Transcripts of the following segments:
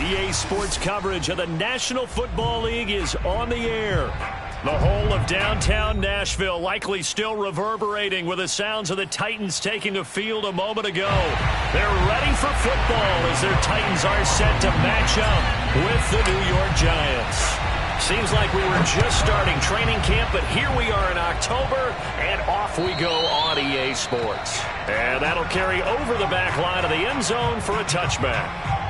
EA Sports coverage of the National Football League is on the air. The whole of downtown Nashville likely still reverberating with the sounds of the Titans taking the field a moment ago. They're ready for football as their Titans are set to match up with the New York Giants. Seems like we were just starting training camp, but here we are in October, and off we go on EA Sports. And that'll carry over the back line of the end zone for a touchback.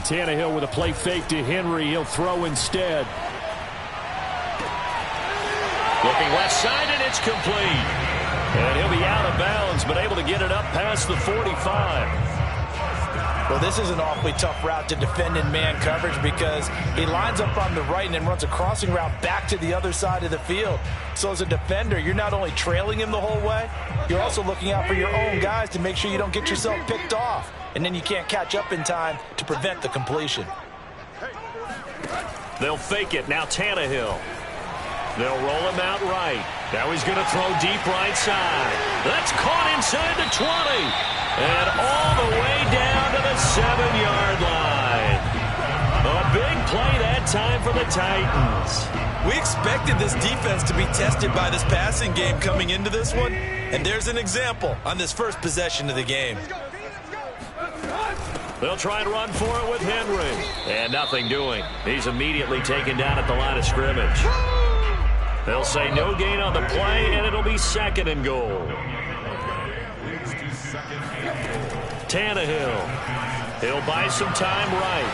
Tannehill with a play fake to Henry. He'll throw instead. Looking left side, and it's complete. And he'll be out of bounds, but able to get it up past the 45. Well, this is an awfully tough route to defend in man coverage because he lines up on the right and then runs a crossing route back to the other side of the field. So as a defender, you're not only trailing him the whole way, you're also looking out for your own guys to make sure you don't get yourself picked off. And then you can't catch up in time to prevent the completion. They'll fake it. Now Tannehill. They'll roll him out right. Now he's going to throw deep right side. That's caught inside the 20. And all the way down to the 7-yard line. A big play that time for the Titans. We expected this defense to be tested by this passing game coming into this one. And there's an example on this first possession of the game. They'll try and run for it with Henry. And nothing doing. He's immediately taken down at the line of scrimmage. They'll say no gain on the play, and it'll be second and goal. Tannehill. He'll buy some time right.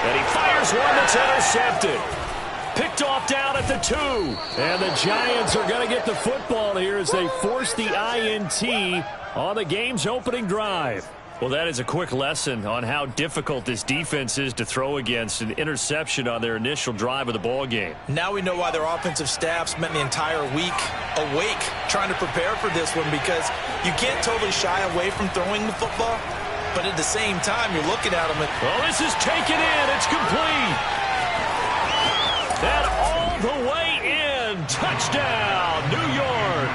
And he fires one that's intercepted. Picked off down at the 2. And the Giants are going to get the football here as they force the INT on the game's opening drive. Well, that is a quick lesson on how difficult this defense is to throw against. An interception on their initial drive of the ball game. Now we know why their offensive staff spent the entire week awake trying to prepare for this one, because you can't totally shy away from throwing the football, but at the same time you're looking at them and, well, this is taken in. It's complete. And all the way in. Touchdown, New York.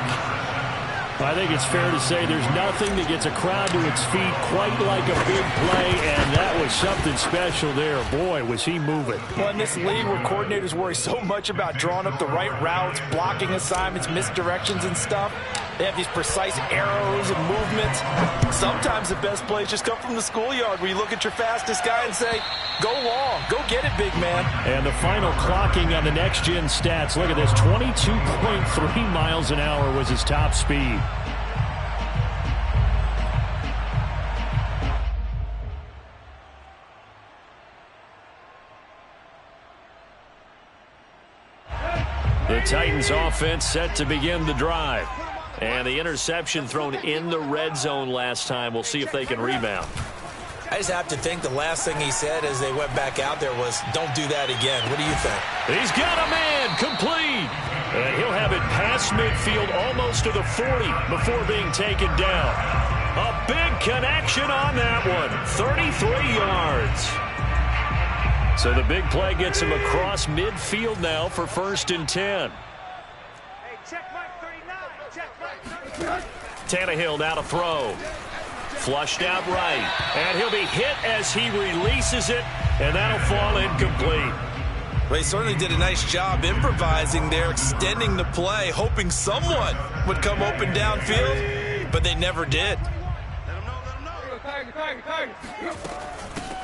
I think it's fair to say there's nothing that gets a crowd to its feet quite like a big play, and that was something special there. Boy, was he moving. Well, in this league where coordinators worry so much about drawing up the right routes, blocking assignments, misdirections and stuff, they have these precise arrows and movements. Sometimes the best plays just come from the schoolyard where you look at your fastest guy and say, go long, go get it, big man. And the final clocking on the next-gen stats. Look at this, 22.3 miles an hour was his top speed. The Titans offense set to begin the drive. And the interception thrown in the red zone last time. We'll see if they can rebound. I just have to think the last thing he said as they went back out there was, don't do that again. What do you think? He's got a man, complete. And he'll have it past midfield almost to the 40 before being taken down. A big connection on that one, 33 yards. So the big play gets him across midfield now for 1st and 10. Tannehill now to throw. Flushed out right. And he'll be hit as he releases it, and that'll fall incomplete. They certainly did a nice job improvising there, extending the play, hoping someone would come open downfield, but they never did.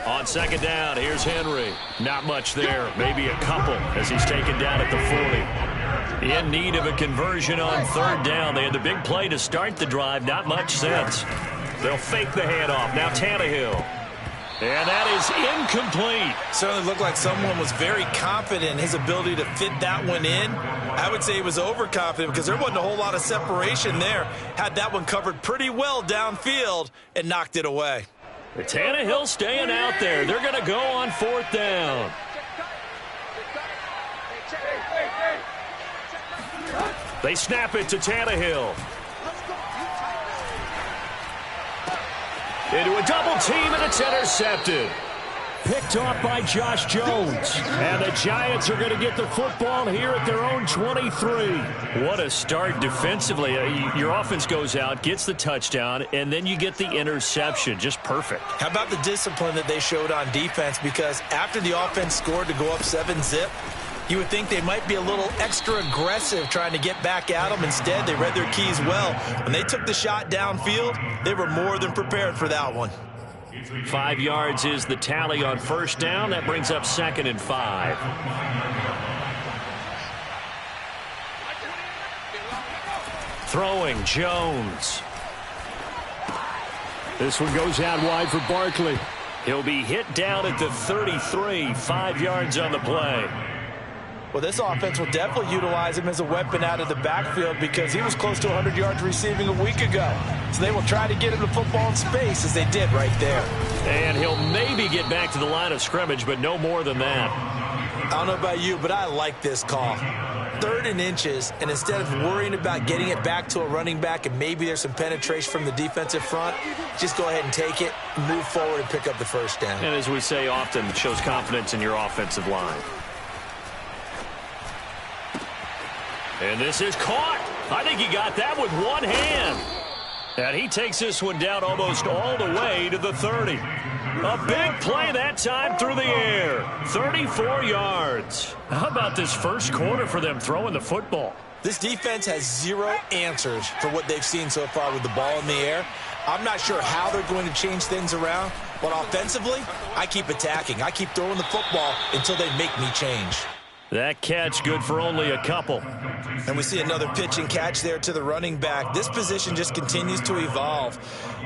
On second down, here's Henry. Not much there, maybe a couple as he's taken down at the 40. In need of a conversion on 3rd down. They had the big play to start the drive, not much sense. They'll fake the handoff. Now Tannehill. And that is incomplete. Certainly looked like someone was very confident in his ability to fit that one in. I would say he was overconfident because there wasn't a whole lot of separation there. Had that one covered pretty well downfield and knocked it away. Tannehill staying out there. They're going to go on 4th down. They snap it to Tannehill. Into a double team, and it's intercepted. Picked off by Josh Jones. And the Giants are going to get the football here at their own 23. What a start defensively. Your offense goes out, gets the touchdown, and then you get the interception. Just perfect. How about the discipline that they showed on defense? Because after the offense scored to go up 7-zip, you would think they might be a little extra aggressive trying to get back at them. Instead, they read their keys well. When they took the shot downfield, they were more than prepared for that one. 5 yards is the tally on 1st down. That brings up 2nd and 5. Throwing Jones. This one goes out wide for Barkley. He'll be hit down at the 33. 5 yards on the play. Well, this offense will definitely utilize him as a weapon out of the backfield because he was close to 100 yards receiving a week ago. So they will try to get him the football in space as they did right there. And he'll maybe get back to the line of scrimmage, but no more than that. I don't know about you, but I like this call. 3rd and inches, and instead of worrying about getting it back to a running back and maybe there's some penetration from the defensive front, just go ahead and take it, move forward, and pick up the 1st down. And as we say often, it shows confidence in your offensive line. And this is caught. I think he got that with one hand. And he takes this one down almost all the way to the 30. A big play that time through the air. 34 yards. How about this first quarter for them throwing the football? This defense has 0 answers for what they've seen so far with the ball in the air. I'm not sure how they're going to change things around, but offensively, I keep attacking. I keep throwing the football until they make me change. That catch good for only a couple. And we see another pitch and catch there to the running back. This position just continues to evolve.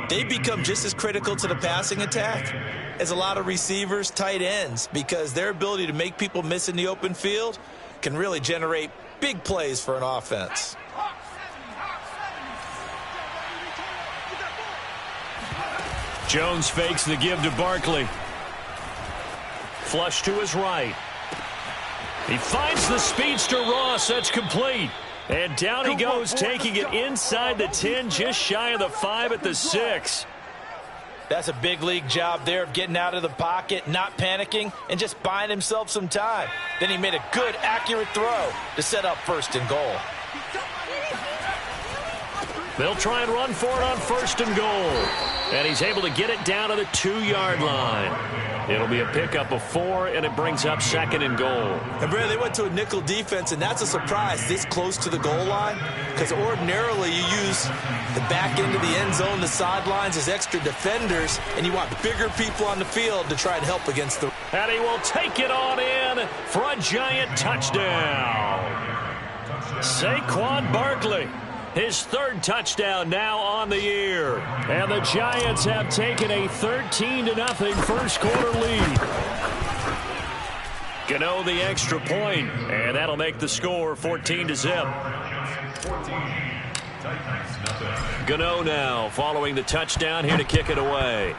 They become just as critical to the passing attack as a lot of receivers, tight ends, because their ability to make people miss in the open field can really generate big plays for an offense. Jones fakes the give to Barkley. Flush to his right. He finds the speedster Ross. That's complete. And down he goes, taking it inside the 10, just shy of the 5 at the 6. That's a big league job there of getting out of the pocket, not panicking, and just buying himself some time. Then he made a good, accurate throw to set up 1st and goal. They'll try and run for it on 1st and goal. And he's able to get it down to the 2-yard line. It'll be a pickup of 4, and it brings up 2nd and goal. And, Brad, they went to a nickel defense, and that's a surprise this close to the goal line because ordinarily you use the back end of the end zone, the sidelines as extra defenders, and you want bigger people on the field to try and help against the... And he will take it on in for a Giant touchdown. Saquon Barkley. His 3rd touchdown now on the year. And the Giants have taken a 13-0 first quarter lead. Gano the extra point, and that'll make the score 14-0. Gano now following the touchdown here to kick it away.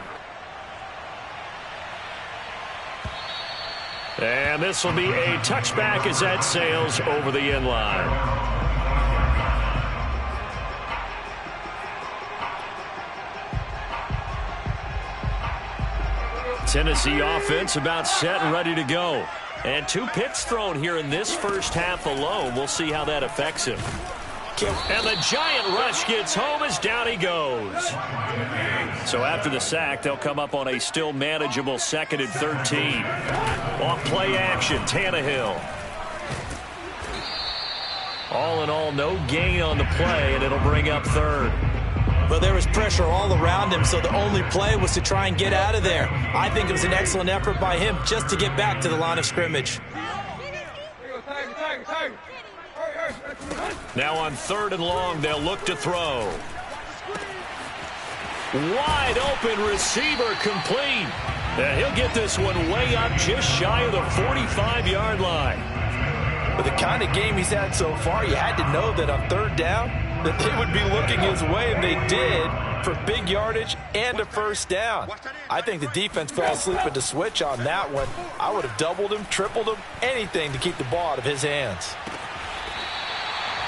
And this will be a touchback as that sails over the end line. Tennessee offense about set and ready to go. And 2 picks thrown here in this first half alone. We'll see how that affects him. And the Giant rush gets home as down he goes. So after the sack, they'll come up on a still manageable 2nd and 13. Off play action, Tannehill. All in all, no gain on the play, and it'll bring up 3rd. But there was pressure all around him, so the only play was to try and get out of there. I think it was an excellent effort by him just to get back to the line of scrimmage. Now on 3rd and long, they'll look to throw. Wide open receiver complete. And he'll get this one way up just shy of the 45-yard line. With the kind of game he's had so far, you had to know that on third down that they would be looking his way, and they did, for big yardage and a first down. I think the defense fell asleep at the switch on that one. I would have doubled him, tripled him, anything to keep the ball out of his hands.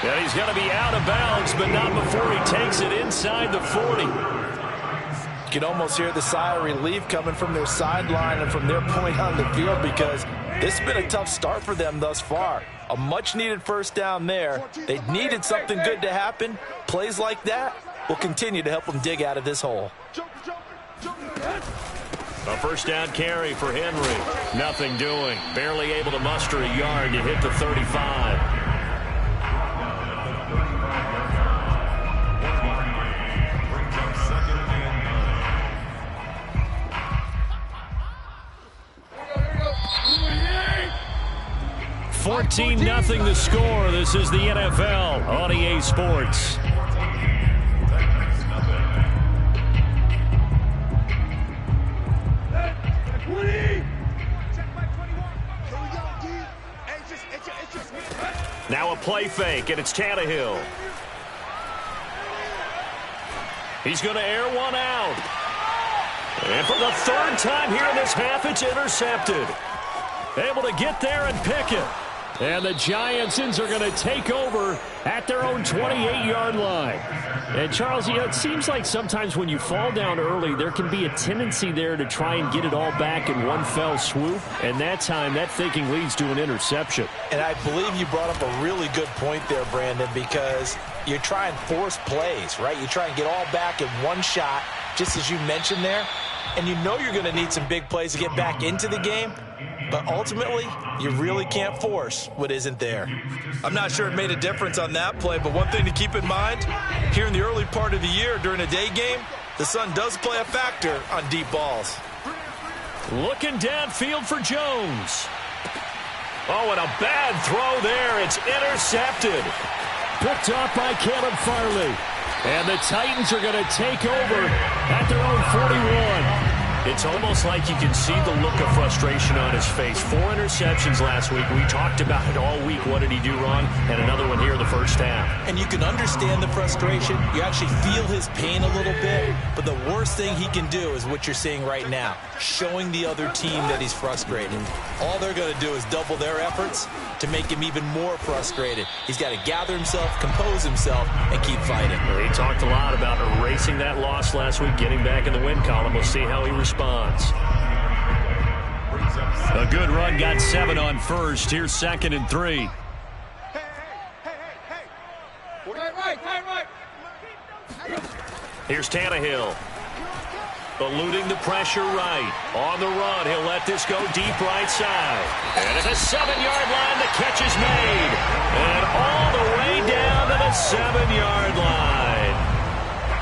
And he's going to be out of bounds, but not before he takes it inside the 40. You can almost hear the sigh of relief coming from their sideline and from their point on the field, because this has been a tough start for them thus far. A much-needed first down there. They needed something good to happen. Plays like that will continue to help them dig out of this hole. A first down carry for Henry. Nothing doing. Barely able to muster a yard to hit the 35. $14-0 the score. This is the NFL on EA Sports. Now a play fake, and it's Tannehill. He's going to air one out. And for the third time here in this half, it's intercepted. Able to get there and pick it. And the Giantsons are going to take over at their own 28-yard line. And, Charles, you know, it seems like sometimes when you fall down early, there can be a tendency there to try and get it all back in one fell swoop. And that time, that thinking leads to an interception. And I believe you brought up a really good point there, Brandon, because you try and force plays, right? You try and get all back in one shot, just as you mentioned there. And you know you're going to need some big plays to get back into the game. But ultimately, you really can't force what isn't there. I'm not sure it made a difference on that play, but one thing to keep in mind, here in the early part of the year during a day game, the sun does play a factor on deep balls. Looking downfield for Jones. Oh, and a bad throw there. It's intercepted. Picked off by Caleb Farley. And the Titans are going to take over at their own 41. It's almost like you can see the look of frustration on his face. 4 interceptions last week. We talked about it all week. What did he do wrong? And another one here in the first half. And you can understand the frustration. You actually feel his pain a little bit. But the worst thing he can do is what you're seeing right now, showing the other team that he's frustrated. All they're going to do is double their efforts to make him even more frustrated. He's got to gather himself, compose himself, and keep fighting. He talked a lot about erasing that loss last week, getting back in the win column. We'll see how he responds. A good run, got 7 on first. Here's 2nd and 3. Here's Tannehill. Eluding the pressure right. On the run, he'll let this go deep right side. And at the 7-yard line, the catch is made. And all the way down to the 7-yard line.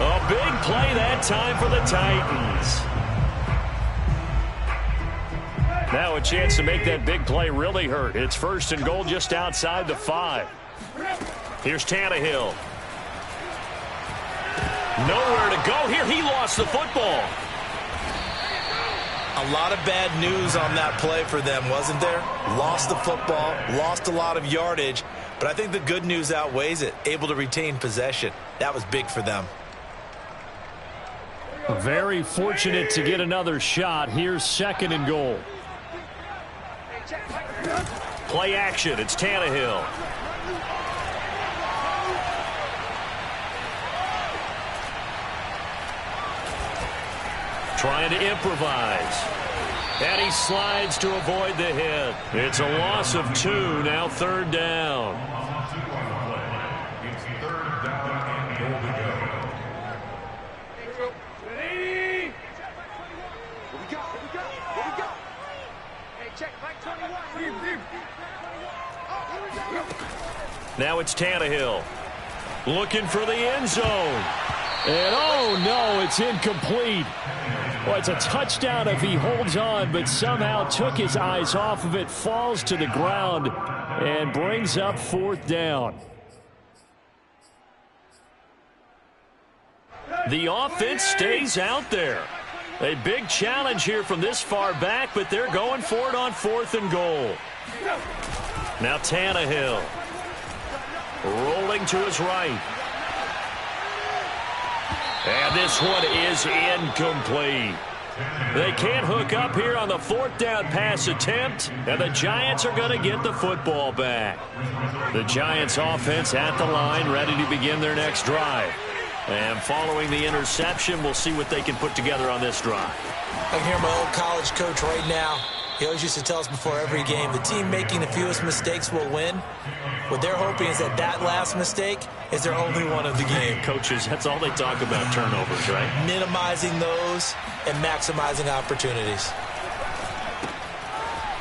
A big play that time for the Titans. Now a chance to make that big play really hurt. It's 1st and goal just outside the 5. Here's Tannehill. Nowhere to go here. He lost the football. A lot of bad news on that play for them, wasn't there? Lost the football, lost a lot of yardage, but I think the good news outweighs it. Able to retain possession. That was big for them. Very fortunate to get another shot. Here's 2nd and goal. Play action. It's Tannehill. Trying to improvise. And he slides to avoid the hit. It's a loss of 2. Now 3rd down. Now it's Tannehill. Looking for the end zone. And oh no, it's incomplete. Well, it's a touchdown if he holds on, but somehow took his eyes off of it, falls to the ground, and brings up 4th down. The offense stays out there. A big challenge here from this far back, but they're going for it on 4th and goal. Now Tannehill rolling to his right. And this one is incomplete. They can't hook up here on the 4th down pass attempt, and the Giants are going to get the football back. The Giants offense at the line, ready to begin their next drive. And following the interception, we'll see what they can put together on this drive. I can hear my old college coach right now. He always used to tell us before every game, the team making the fewest mistakes will win. What they're hoping is that that last mistake is their only one of the game. Coaches, that's all they talk about, turnovers, right? Minimizing those and maximizing opportunities.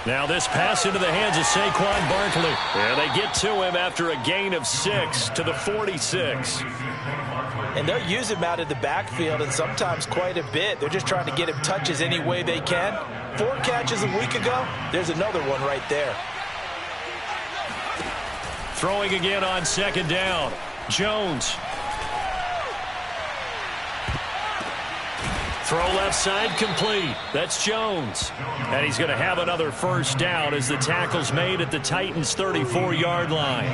Now this pass into the hands of Saquon Barkley. And they get to him after a gain of 6 to the 46. And they'll use him out of the backfield, and sometimes quite a bit. They're just trying to get him touches any way they can. 4 catches a week ago. There's another one right there. Throwing again on 2nd down. Jones. Throw left side complete. That's Jones. And he's going to have another 1st down as the tackle's made at the Titans' 34-yard line.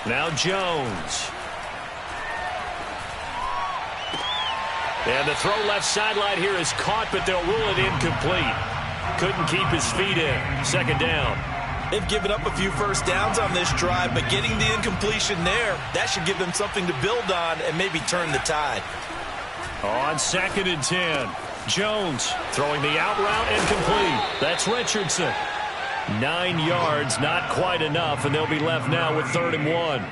Now Jones. And the throw left sideline here is caught, but they'll rule it incomplete. Couldn't keep his feet in. 2nd down. They've given up a few 1st downs on this drive, but getting the incompletion there, that should give them something to build on and maybe turn the tide. On 2nd and 10. Jones throwing the out route incomplete. That's Richardson. 9 yards, not quite enough, and they'll be left now with 3rd and 1.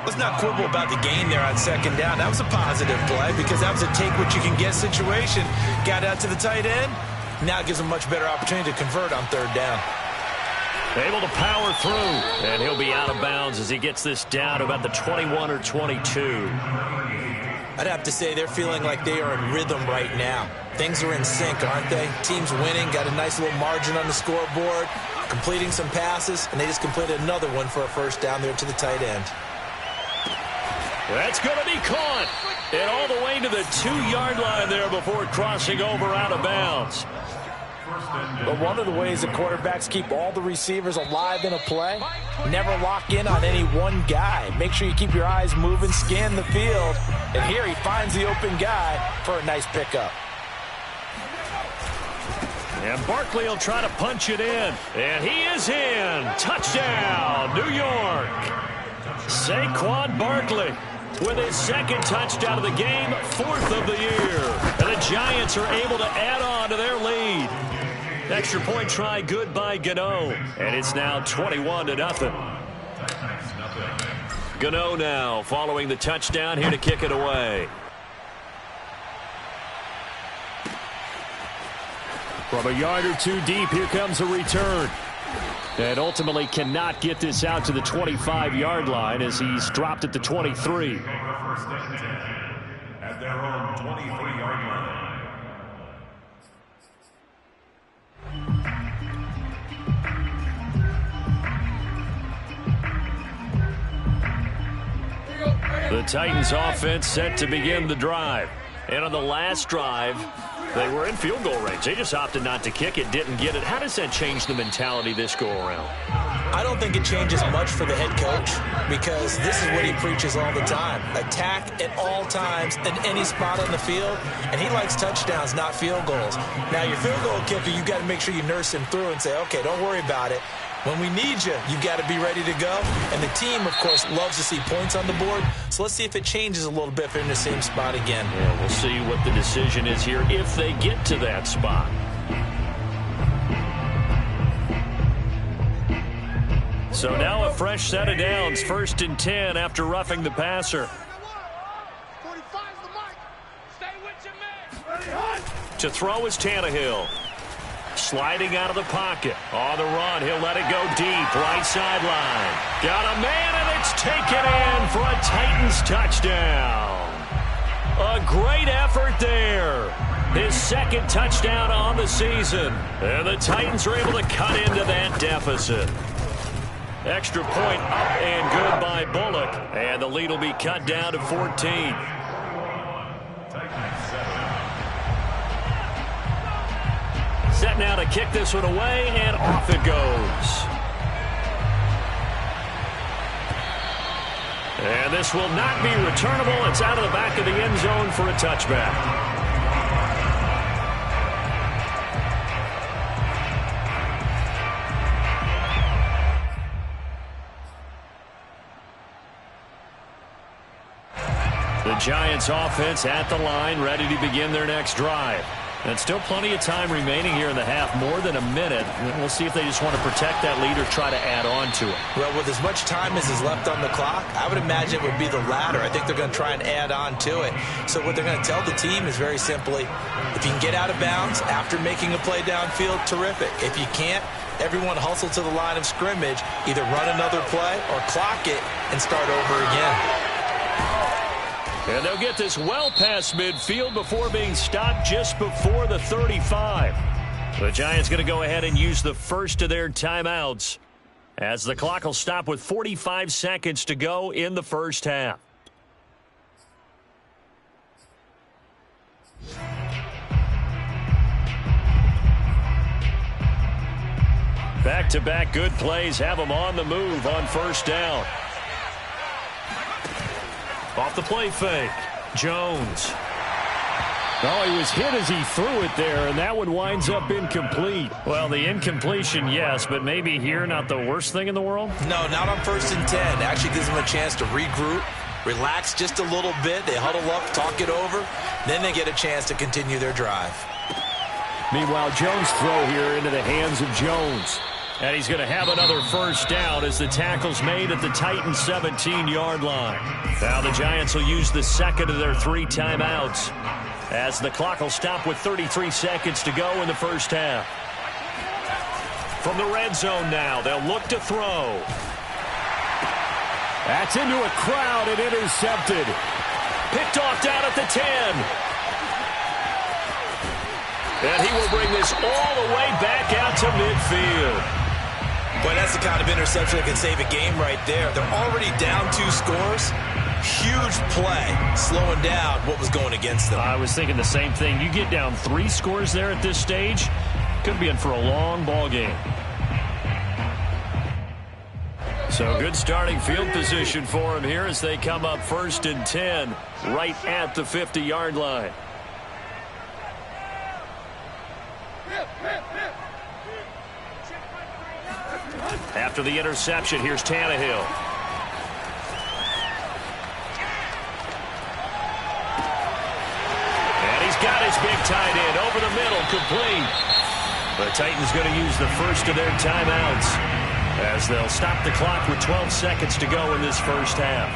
Let's not quibble about the gain there on 2nd down. That was a positive play because that was a take-what-you-can-get situation. Got out to the tight end. Now it gives them a much better opportunity to convert on 3rd down. Able to power through, and he'll be out of bounds as he gets this down to about the 21 or 22. I'd have to say they're feeling like they are in rhythm right now. Things are in sync, aren't they? Team's winning, got a nice little margin on the scoreboard, completing some passes, and they just completed another one for a 1st down there to the tight end. That's going to be caught. And all the way to the 2-yard line there before crossing over out of bounds. But one of the ways the quarterbacks keep all the receivers alive in a play, never lock in on any one guy. Make sure you keep your eyes moving, scan the field. And here he finds the open guy for a nice pickup. And Barkley will try to punch it in. And he is in. Touchdown, New York. Saquon Barkley with his 2nd touchdown of the game, 4th of the year. And the Giants are able to add on to their lead. Extra point try good by Gano. And it's now 21-0. Gano now following the touchdown here to kick it away. From a yard or 2 deep, here comes a return. And ultimately cannot get this out to the 25-yard line as he's dropped at the 23. At their own 23-yard line. The Titans offense set to begin the drive. And on the last drive, they were in field goal range. They just opted not to kick it, didn't get it. How does that change the mentality this go around? I don't think it changes much for the head coach because this is what he preaches all the time. Attack at all times in any spot on the field, and he likes touchdowns, not field goals. Now, your field goal kicker, you got to make sure you nurse him through and say, okay, don't worry about it. When we need you, you got to be ready to go. And the team, of course, loves to see points on the board. So let's see if it changes a little bit if they're in the same spot again. Yeah, we'll see what the decision is here if they get to that spot. So now a fresh set of downs, 1st and 10 after roughing the passer. To throw is Tannehill. Sliding out of the pocket. On the run, he'll let it go deep. Right sideline. Got a man, and it's taken in for a Titans touchdown. A great effort there. His 2nd touchdown on the season. And the Titans are able to cut into that deficit. Extra point up and good by Bullock. And the lead will be cut down to 14. Set now to kick this one away, and off it goes. And this will not be returnable. It's out of the back of the end zone for a touchback. The Giants offense at the line, ready to begin their next drive. And still plenty of time remaining here in the half, more than a minute. We'll see if they just want to protect that lead or try to add on to it. Well, with as much time as is left on the clock, I would imagine it would be the latter. I think they're going to try and add on to it. So what they're going to tell the team is very simply, if you can get out of bounds after making a play downfield, terrific. If you can't, everyone hustle to the line of scrimmage, either run another play or clock it and start over again. And they'll get this well past midfield before being stopped just before the 35. The Giants going to go ahead and use the first of their timeouts as the clock will stop with 45 seconds to go in the first half. Back-to-back good plays have them on the move on first down. Off the play fake, Jones. Oh, he was hit as he threw it there, and that one winds up incomplete. Well, the incompletion, yes, but maybe here not the worst thing in the world? No, not on 1st and 10. Actually gives them a chance to regroup, relax just a little bit. They huddle up, talk it over. Then they get a chance to continue their drive. Meanwhile, Jones' throw here into the hands of Jones. And he's going to have another first down as the tackle's made at the Titans' 17-yard line. Now the Giants will use the second of their 3 timeouts as the clock will stop with 33 seconds to go in the first half. From the red zone now, they'll look to throw. That's into a crowd and intercepted. Picked off down at the 10. And he will bring this all the way back out to midfield. Boy, that's the kind of interception that can save a game right there. They're already down 2 scores. Huge play, slowing down what was going against them. I was thinking the same thing. You get down 3 scores there at this stage, could be in for a long ball game. So good starting field position for him here as they come up 1st and 10 right at the 50-yard line. After the interception, here's Tannehill. And he's got his big tight end over the middle, complete. The Titans going to use the first of their timeouts as they'll stop the clock with 12 seconds to go in this first half.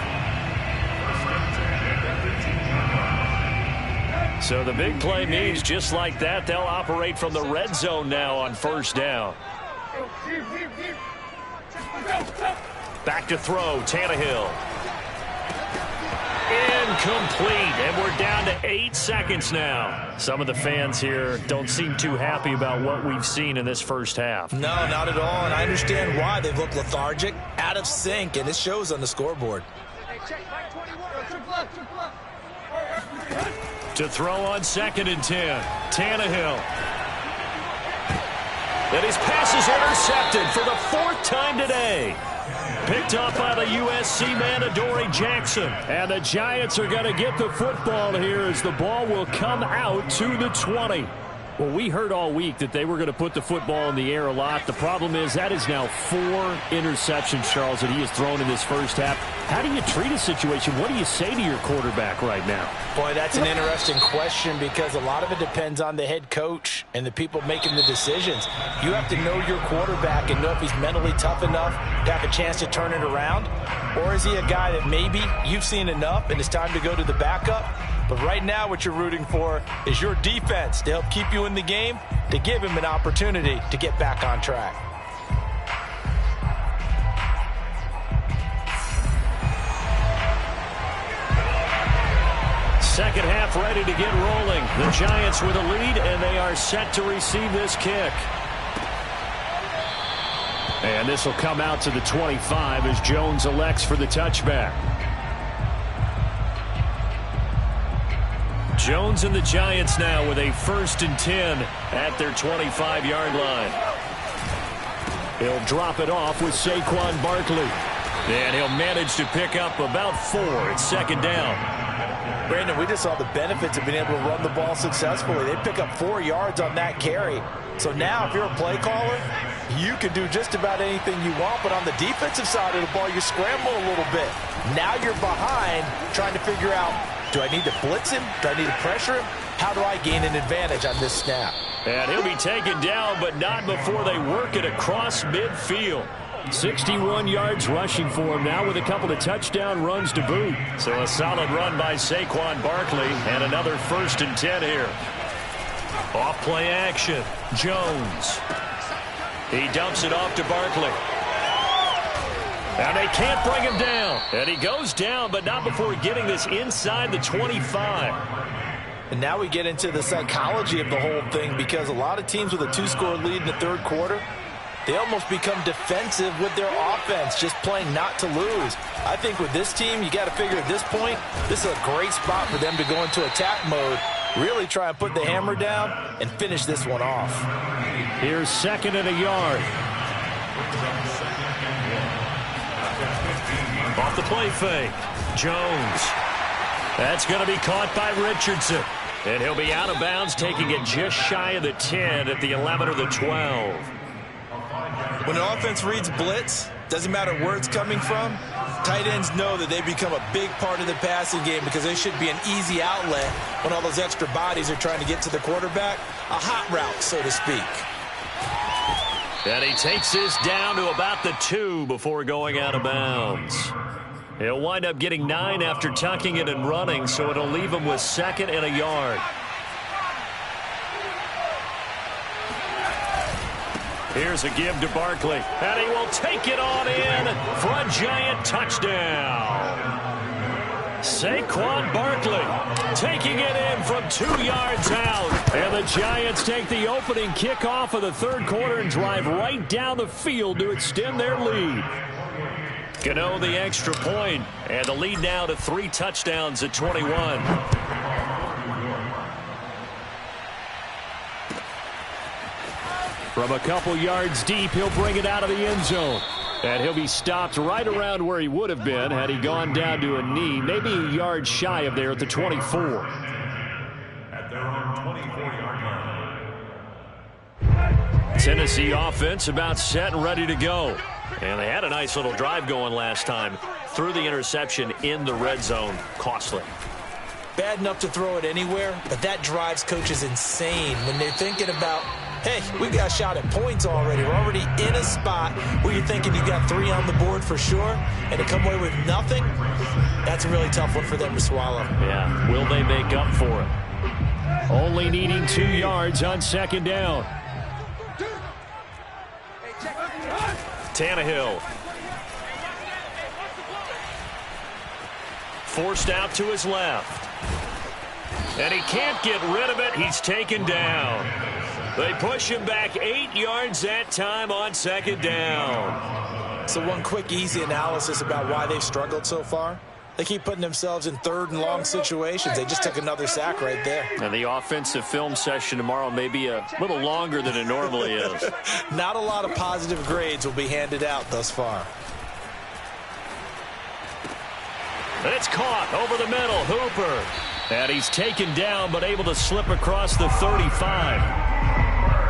So the big play means just like that, they'll operate from the red zone now on first down. Back to throw, Tannehill. Incomplete, and we're down to 8 seconds now. Some of the fans here don't seem too happy about what we've seen in this first half. No, not at all, and I understand why. They've looked lethargic, out of sync, and it shows on the scoreboard. To throw on 2nd and 10, Tannehill. And his pass is intercepted for the 4th time today. Picked up by the USC man, Adoree Jackson. And the Giants are going to get the football here as the ball will come out to the 20. Well, we heard all week that they were going to put the football in the air a lot. The problem is that is now 4 interceptions, Charles, that he has thrown in this first half. How do you treat a situation? What do you say to your quarterback right now? Boy, that's an interesting question because a lot of it depends on the head coach and the people making the decisions. You have to know your quarterback and know if he's mentally tough enough to have a chance to turn it around, or is he a guy that maybe you've seen enough and it's time to go to the backup? But right now what you're rooting for is your defense to help keep you in the game, to give him an opportunity to get back on track. Second half ready to get rolling. The Giants with a lead, and they are set to receive this kick. And this will come out to the 25 as Jones elects for the touchback. Jones and the Giants now with a 1st and 10 at their 25-yard line. He'll drop it off with Saquon Barkley. And he'll manage to pick up about 4 at 2nd down. Brandon, we just saw the benefits of being able to run the ball successfully. They pick up 4 yards on that carry. So now if you're a play caller, you can do just about anything you want. But on the defensive side of the ball, you scramble a little bit. Now you're behind trying to figure out, do I need to blitz him? Do I need to pressure him? How do I gain an advantage on this snap? And he'll be taken down, but not before they work it across midfield. 61 yards rushing for him now with a couple of touchdown runs to boot. So a solid run by Saquon Barkley and another 1st and 10 here. Off play action. Jones. He dumps it off to Barkley. And they can't bring him down. And he goes down, but not before getting this inside the 25. And now we get into the psychology of the whole thing, because a lot of teams with a 2-score lead in the 3rd quarter, they almost become defensive with their offense, just playing not to lose. I think with this team, you got to figure at this point, this is a great spot for them to go into attack mode, really try and put the hammer down and finish this one off. Here's 2nd and a yard. Off the play fake. Jones. That's going to be caught by Richardson. And he'll be out of bounds, taking it just shy of the 10 at the 11 or the 12. When an offense reads blitz, doesn't matter where it's coming from, tight ends know that they become a big part of the passing game because they should be an easy outlet when all those extra bodies are trying to get to the quarterback. A hot route, so to speak. And he takes this down to about the 2 before going out of bounds. He'll wind up getting 9 after tucking it and running, so it'll leave him with 2nd and a yard. Here's a give to Barkley, and he will take it on in for a Giant touchdown. Saquon Barkley taking it in from 2 yards out. And the Giants take the opening kickoff of the 3rd quarter and drive right down the field to extend their lead. Gano the extra point, and the lead now to 3 touchdowns at 21. From a couple yards deep, he'll bring it out of the end zone. And he'll be stopped right around where he would have been had he gone down to a knee, maybe a yard shy of there at the 24. At their own 24-yard line. Tennessee offense about set and ready to go. And they had a nice little drive going last time. Threw the interception in the red zone. Costly. Bad enough to throw it anywhere, but that drives coaches insane when they're thinking about, hey, we got a shot at points already. We're already in a spot where you're thinking you got 3 on the board for sure, and to come away with nothing, that's a really tough one for them to swallow. Yeah, will they make up for it? Only needing 2 yards on 2nd down. Tannehill. Forced out to his left. And he can't get rid of it. He's taken down. They push him back 8 yards that time on 2nd down. So one quick, easy analysis about why they've struggled so far. They keep putting themselves in 3rd and long situations. They just took another sack right there. And the offensive film session tomorrow may be a little longer than it normally is. Not a lot of positive grades will be handed out thus far. It's caught over the middle. Hooper. And he's taken down, but able to slip across the 35.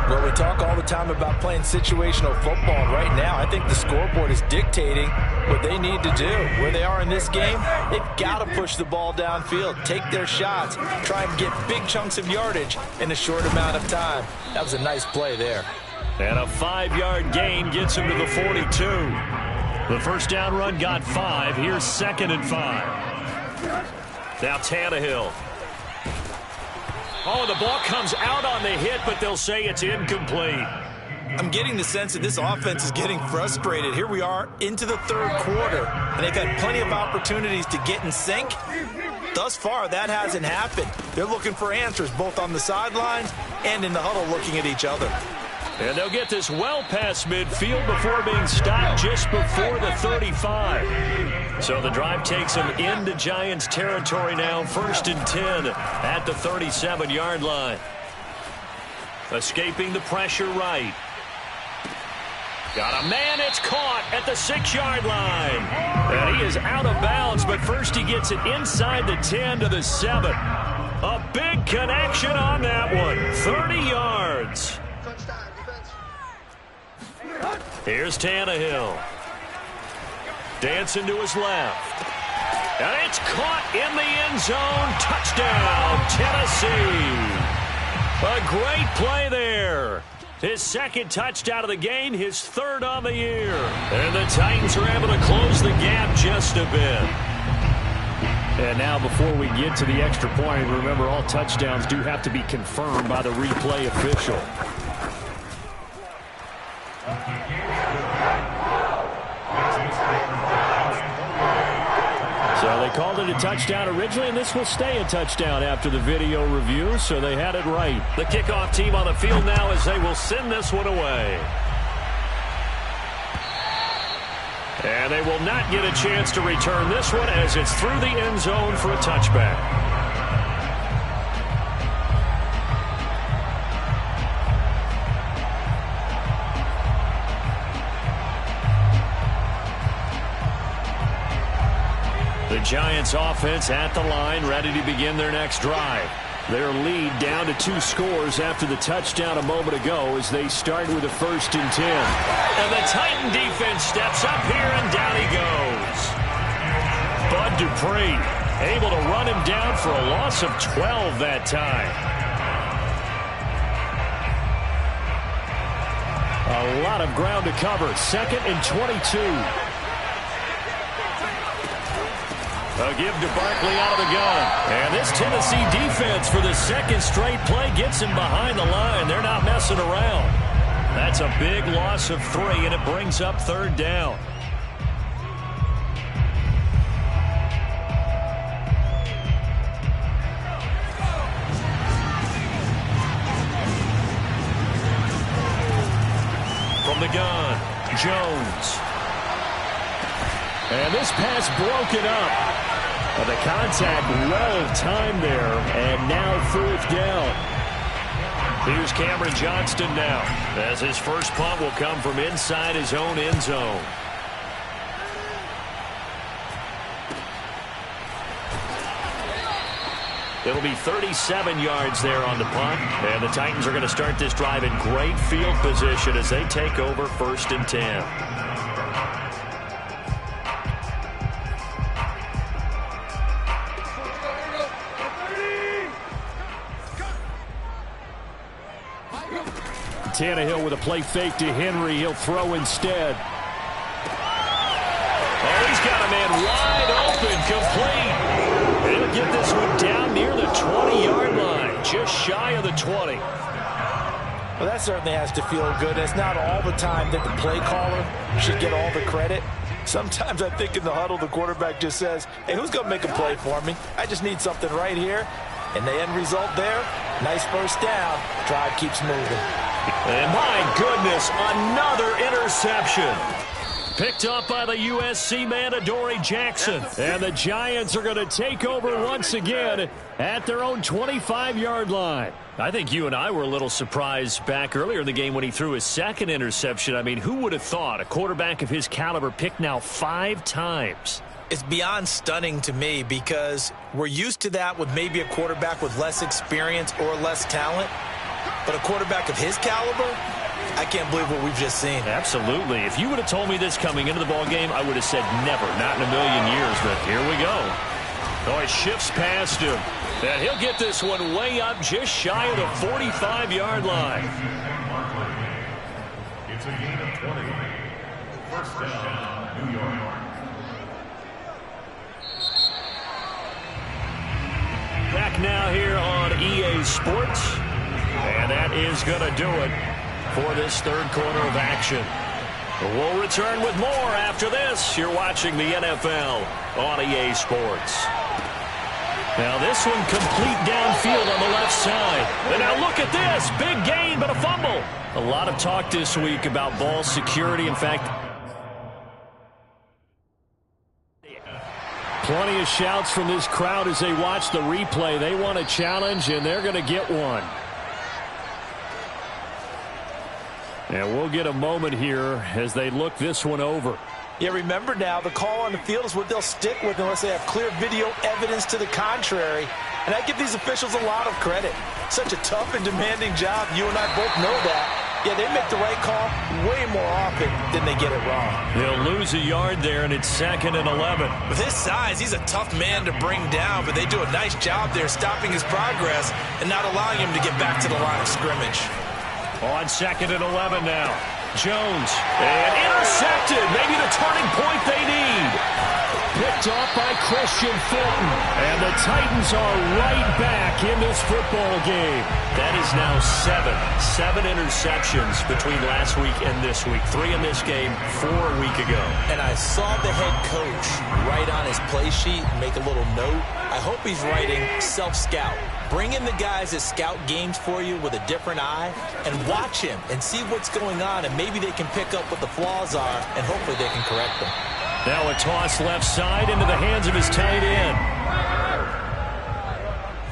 Well, we talk all the time about playing situational football, and right now I think the scoreboard is dictating what they need to do. Where they are in this game, they've got to push the ball downfield, take their shots, try and get big chunks of yardage in a short amount of time. That was a nice play there. And a 5-yard gain gets him to the 42. The first down run got 5. Here's 2nd and 5. Now Tannehill. Oh, the ball comes out on the hit, but they'll say it's incomplete. I'm getting the sense that this offense is getting frustrated. Here we are into the 3rd quarter, and they've had plenty of opportunities to get in sync. Thus far, that hasn't happened. They're looking for answers both on the sidelines and in the huddle looking at each other. And they'll get this well past midfield before being stopped just before the 35. So the drive takes them into Giants territory now. 1st and 10 at the 37-yard line. Escaping the pressure right. Got a man, it's caught at the 6-yard line. And he is out of bounds, but first he gets it inside the 10 to the 7. A big connection on that one. 30 yards. Here's Tannehill. Dancing to his left. And it's caught in the end zone. Touchdown, Tennessee. A great play there. His 2nd touchdown of the game, his 3rd on the year. And the Titans are able to close the gap just a bit. And now before we get to the extra point, remember all touchdowns do have to be confirmed by the replay official. So they called it a touchdown originally, and this will stay a touchdown after the video review, so they had it right. The kickoff team on the field now as they will send this one away. And they will not get a chance to return this one as it's through the end zone for a touchback. The Giants offense at the line, ready to begin their next drive. Their lead down to 2 scores after the touchdown a moment ago as they start with a 1st and 10. And the Titan defense steps up here, and down he goes. Bud Dupree able to run him down for a loss of 12 that time. A lot of ground to cover. 2nd and 22. A give to Barkley out of the gun. And this Tennessee defense for the 2nd straight play gets him behind the line. They're not messing around. That's a big loss of 3, and it brings up 3rd down. From the gun, Jones. And this pass broken up. The contact well timed there, and now 4th down. Here's Cameron Johnston now, as his first punt will come from inside his own end zone. It'll be 37 yards there on the punt, and the Titans are going to start this drive in great field position as they take over 1st and 10. Tannehill with a play fake to Henry. He'll throw instead. Oh, he's got a man wide open, complete. He'll get this one down near the 20-yard line, just shy of the 20. Well, that certainly has to feel good. It's not all the time that the play caller should get all the credit. Sometimes I think in the huddle, the quarterback just says, hey, who's going to make a play for me? I just need something right here. And the end result there, nice 1st down. Drive keeps moving. And my goodness, another interception. Picked up by the USC man, Adoree Jackson. And the Giants are going to take over once again at their own 25-yard line. I think you and I were a little surprised back earlier in the game when he threw his 2nd interception. I mean, who would have thought a quarterback of his caliber picked now 5 times? It's beyond stunning to me because we're used to that with maybe a quarterback with less experience or less talent. But a quarterback of his caliber, I can't believe what we've just seen. Absolutely. If you would have told me this coming into the ball game, I would have said never, not in a million years. But here we go. Oh, it shifts past him. And he'll get this one way up just shy of the 45-yard line. It's a gain of 20. 1st down, New York. Back now here on EA Sports. And that is going to do it for this 3rd quarter of action. We'll return with more after this. You're watching the NFL on EA Sports. Now this one complete downfield on the left side. And now look at this. Big gain, but a fumble. A lot of talk this week about ball security. In fact, plenty of shouts from this crowd as they watch the replay. They want a challenge, and they're going to get one. And we'll get a moment here as they look this one over. Yeah, remember now, the call on the field is what they'll stick with unless they have clear video evidence to the contrary. And I give these officials a lot of credit. Such a tough and demanding job. You and I both know that. Yeah, they make the right call way more often than they get it wrong. They'll lose a yard there, and it's 2nd and 11. With his size, he's a tough man to bring down, but they do a nice job there stopping his progress and not allowing him to get back to the line of scrimmage. On 2nd and 11 now. Jones. And intercepted. Maybe the turning point they need. Picked off by Christian Fulton. And the Titans are right back in this football game. That is now 7 interceptions between last week and this week. 3 in this game, 4 a week ago. And I saw the head coach write on his play sheet and make a little note. I hope he's writing self-scout. Bring in the guys that scout games for you with a different eye and watch him and see what's going on, and maybe they can pick up what the flaws are, and hopefully they can correct them. Now a toss left side into the hands of his tight end.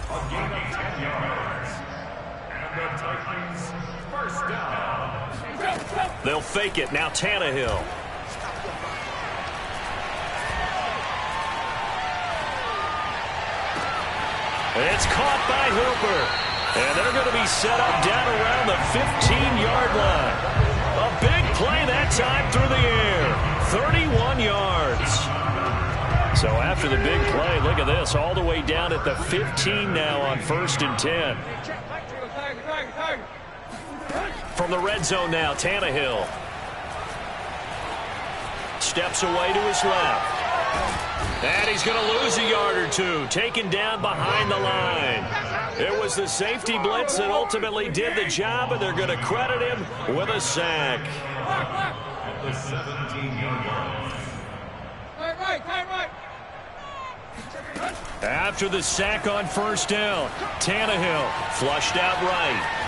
A gain of 10 yards. And the Titans first down. They'll fake it. Now Tannehill. It's caught by Hooper. And they're going to be set up down around the 15-yard line. A big play that time through the air. 31 yards. So after the big play, look at this. All the way down at the 15 now on 1st and 10. From the red zone now, Tannehill. Steps away to his left. And he's going to lose a yard or two, taken down behind the line. It was the safety blitz that ultimately did the job, and they're going to credit him with a sack. At the 17-yard line. After the sack on 1st down, Tannehill flushed out right.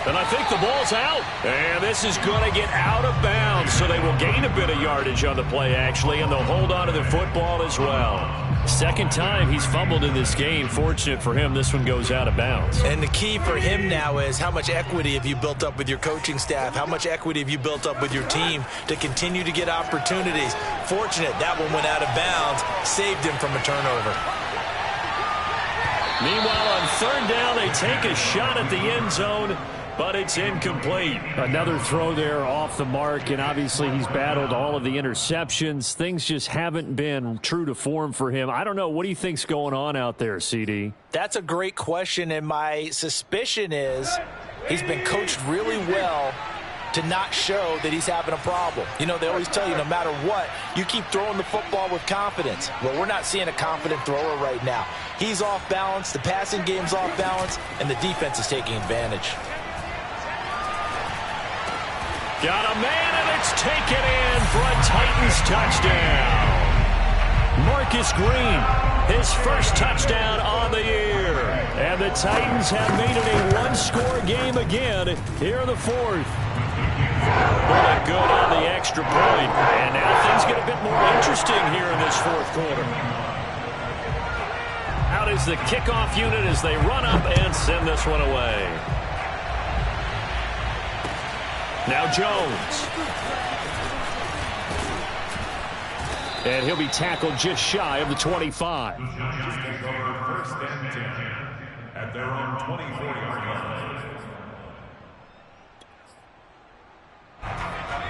And I think the ball's out. And this is going to get out of bounds, so they will gain a bit of yardage on the play, actually, and they'll hold on to the football as well. 2nd time he's fumbled in this game. Fortunate for him, this one goes out of bounds. And the key for him now is how much equity have you built up with your coaching staff? How much equity have you built up with your team to continue to get opportunities? Fortunate that one went out of bounds, saved him from a turnover. Meanwhile, on 3rd down, they take a shot at the end zone, but it's incomplete. Another throw there off the mark, and obviously he's battled all of the interceptions. Things just haven't been true to form for him. I don't know. What do you think's going on out there, CD? That's a great question, and my suspicion is he's been coached really well to not show that he's having a problem. You know, they always tell you no matter what, you keep throwing the football with confidence. Well, we're not seeing a confident thrower right now. He's off balance, the passing game's off balance, and the defense is taking advantage. Got a man, and it's taken in for a Titans touchdown. Marcus Green, his first touchdown on the year. And the Titans have made it a one-score game again here in the 4th. Really good on the extra point. And now things get a bit more interesting here in this 4th quarter. Out is the kickoff unit as they run up and send this one away. Now Jones. And he'll be tackled just shy of the 25. The Giants take over 1st and 10 at their own 24-yard line.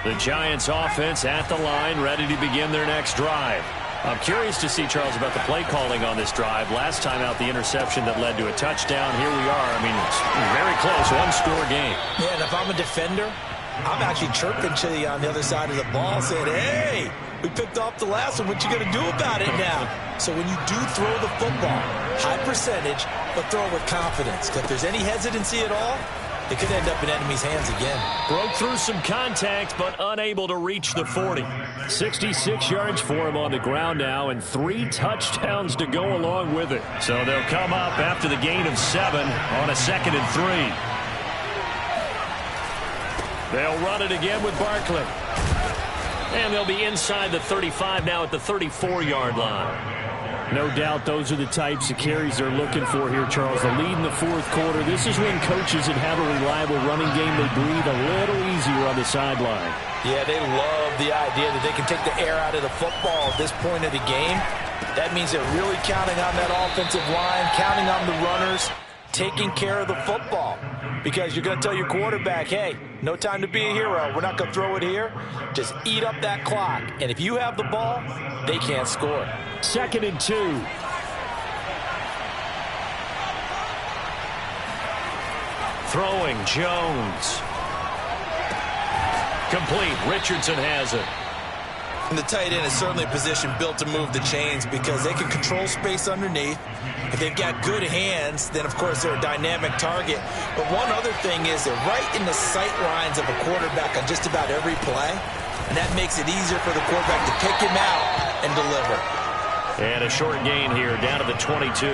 The Giants offense at the line, ready to begin their next drive. I'm curious to see, Charles, about the play calling on this drive. Last time out, the interception that led to a touchdown. Here we are. I mean, it's very close, one-score game. Yeah, and if I'm a defender, I'm actually chirping to you on the other side of the ball, saying, hey, we picked off the last one. What you going to do about it now? So when you do throw the football, high percentage, but throw it with confidence. If there's any hesitancy at all, it could end up in enemy's hands again. Broke through some contact, but unable to reach the 40. 66 yards for him on the ground now, and 3 touchdowns to go along with it. So they'll come up after the gain of 7 on a 2nd and 3. They'll run it again with Barkley. And they'll be inside the 35 now at the 34-yard line. No doubt those are the types of carries they're looking for here, Charles. The lead in the 4th quarter. This is when coaches that have a reliable running game, they breathe a little easier on the sideline. Yeah, they love the idea that they can take the air out of the football at this point of the game. That means they're really counting on that offensive line, counting on the runners, taking care of the football. Because you're going to tell your quarterback, hey, no time to be a hero. We're not going to throw it here. Just eat up that clock. And if you have the ball, they can't score. 2nd and 2. Throwing, Jones. Complete. Richardson has it. And the tight end is certainly a position built to move the chains because they can control space underneath. If they've got good hands, then, of course, they're a dynamic target. But one other thing is they're right in the sight lines of a quarterback on just about every play. And that makes it easier for the quarterback to pick him out and deliver. And a short gain here down to the 22.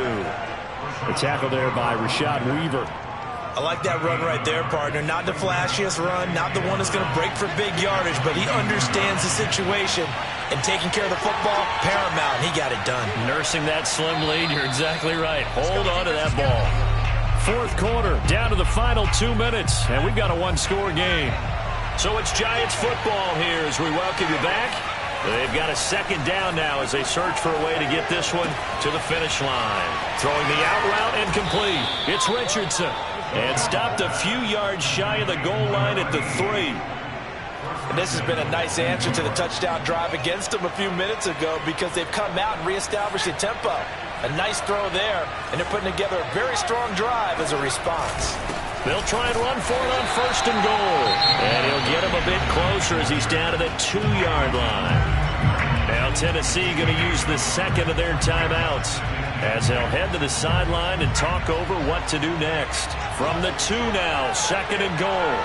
The tackle there by Rashad Weaver. I like that run right there, partner. Not the flashiest run, not the one that's going to break for big yardage, but he understands the situation. And taking care of the football, paramount. He got it done. Nursing that slim lead, you're exactly right. Hold on to that ball. 4th quarter, down to the final 2 minutes, and we've got a 1-score game. So it's Giants football here as we welcome you back. They've got a 2nd down now as they search for a way to get this one to the finish line. Throwing the out route and complete. It's Richardson. And stopped a few yards shy of the goal line at the 3. And this has been a nice answer to the touchdown drive against them a few minutes ago because they've come out and reestablished the tempo. A nice throw there, and they're putting together a very strong drive as a response. They'll try and run for it on 1st and goal. And he'll get him a bit closer as he's down to the 2-yard line. Now Tennessee going to use the 2nd of their timeouts as they'll head to the sideline and talk over what to do next. From the 2 now, 2nd and goal.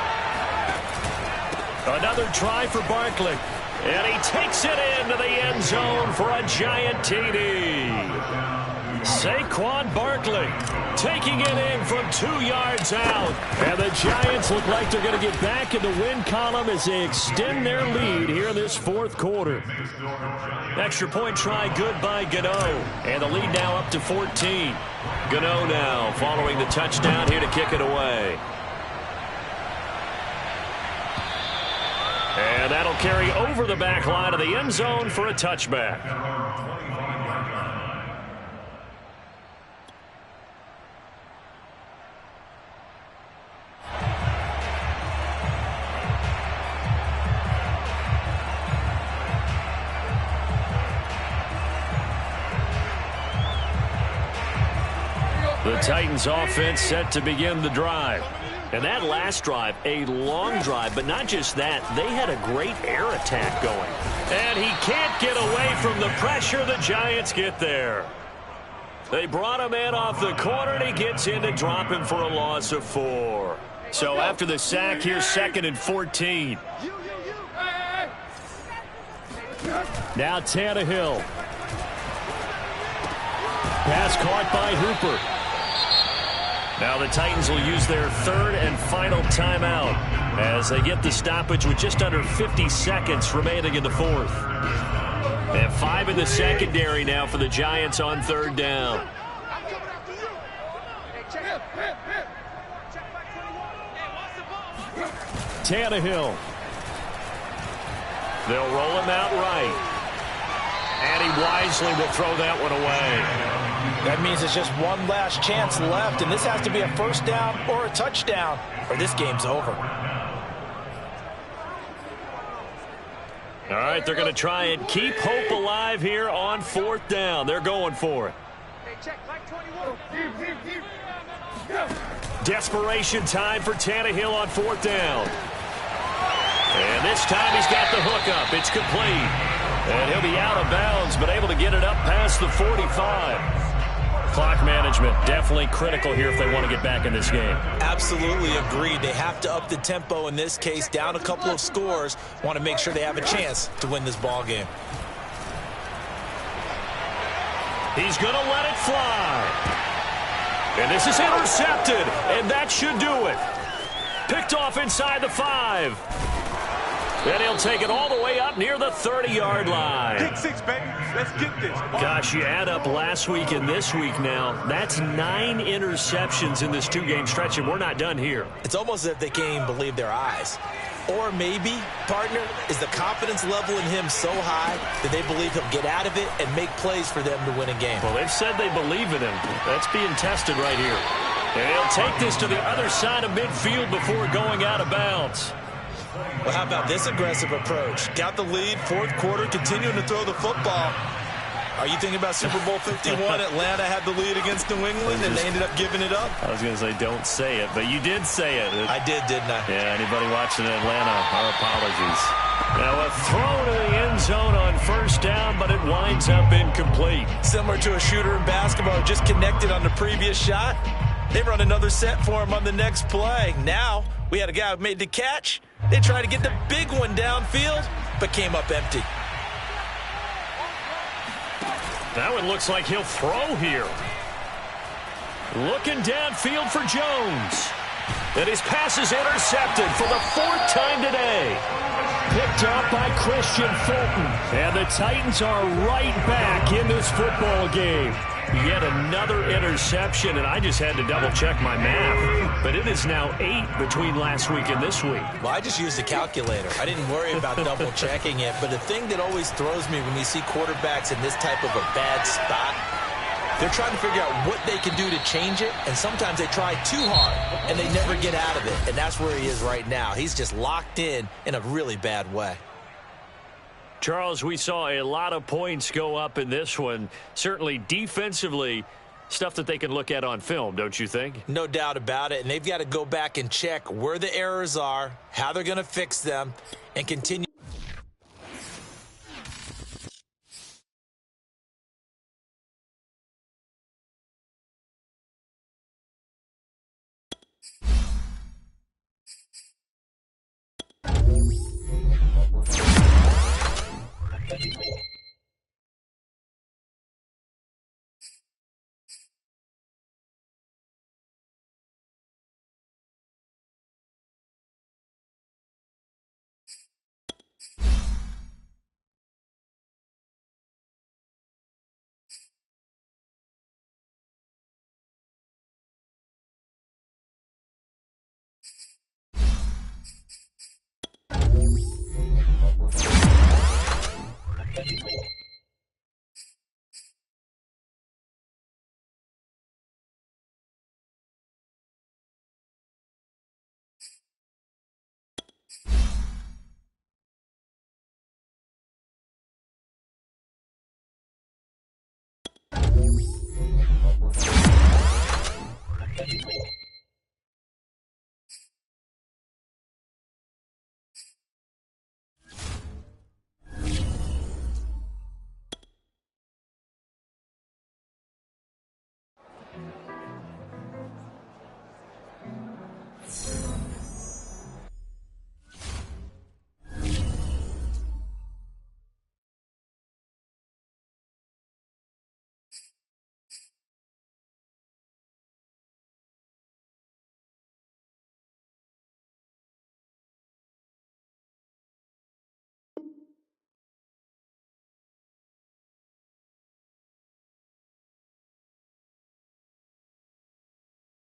Another try for Barkley. And he takes it into the end zone for a Giant TD. Saquon Barkley taking it in from 2 yards out. And the Giants look like they're going to get back in the win column as they extend their lead here in this 4th quarter. Extra point try good by Gano. And the lead now up to 14. Gano now following the touchdown here to kick it away. And that'll carry over the back line of the end zone for a touchback. The Titans offense set to begin the drive. And that last drive, a long drive, but not just that, they had a great air attack going. And he can't get away from the pressure. The Giants get there. They brought him in off the corner, and he gets in to drop him for a loss of 4. So after the sack, here's 2nd and 14. Now Tannehill. Pass caught by Hooper. Now the Titans will use their 3rd and final timeout as they get the stoppage with just under 50 seconds remaining in the 4th. They have 5 in the secondary now for the Giants on 3rd down. Tannehill. They'll roll him out right. And he wisely will throw that one away. That means it's just one last chance left, and this has to be a 1st down or a touchdown, or this game's over. All right, they're going to try and keep hope alive here on 4th down. They're going for it. Desperation time for Tannehill on 4th down. And this time he's got the hook up. It's complete. And he'll be out of bounds, but able to get it up past the 45. Clock management, definitely critical here if they want to get back in this game. Absolutely agreed. They have to up the tempo in this case, down a couple of scores. Want to make sure they have a chance to win this ball game. He's going to let it fly. And this is intercepted, and that should do it. Picked off inside the 5. Then he'll take it all the way up near the 30-yard line. Pick 6, baby. Let's get this. Gosh, you add up last week and this week now. That's 9 interceptions in this 2-game stretch, and we're not done here. It's almost as if they can't even believe their eyes. Or maybe, partner, is the confidence level in him so high that they believe he'll get out of it and make plays for them to win a game. Well, they've said they believe in him. That's being tested right here. And he'll take this to the other side of midfield before going out of bounds. Well, how about this aggressive approach? Got the lead, fourth quarter, continuing to throw the football. Are you thinking about Super Bowl 51? Atlanta had the lead against New England, and they ended up giving it up? I was going to say don't say it, but you did say it. I did, didn't I? Yeah, anybody watching Atlanta, our apologies. Now a throw to the end zone on first down, but it winds up incomplete. Similar to a shooter in basketball, just connected on the previous shot. They run another set for him on the next play. Now, we had a guy who made the catch. They tried to get the big one downfield, but came up empty. That one looks like he'll throw here. Looking downfield for Jones. And his pass is intercepted for the 4th time today. Picked up by Christian Fulton. And the Titans are right back in this football game. Yet another interception, and I just had to double-check my math. But it is now 8 between last week and this week. Well, I just used a calculator. I didn't worry about double-checking it. But the thing that always throws me when you see quarterbacks in this type of a bad spot, they're trying to figure out what they can do to change it, and sometimes they try too hard, and they never get out of it. And that's where he is right now. He's just locked in a really bad way. Charles, we saw a lot of points go up in this one. Certainly defensively, stuff that they can look at on film, don't you think? No doubt about it. And they've got to go back and check where the errors are, how they're going to fix them, and continue.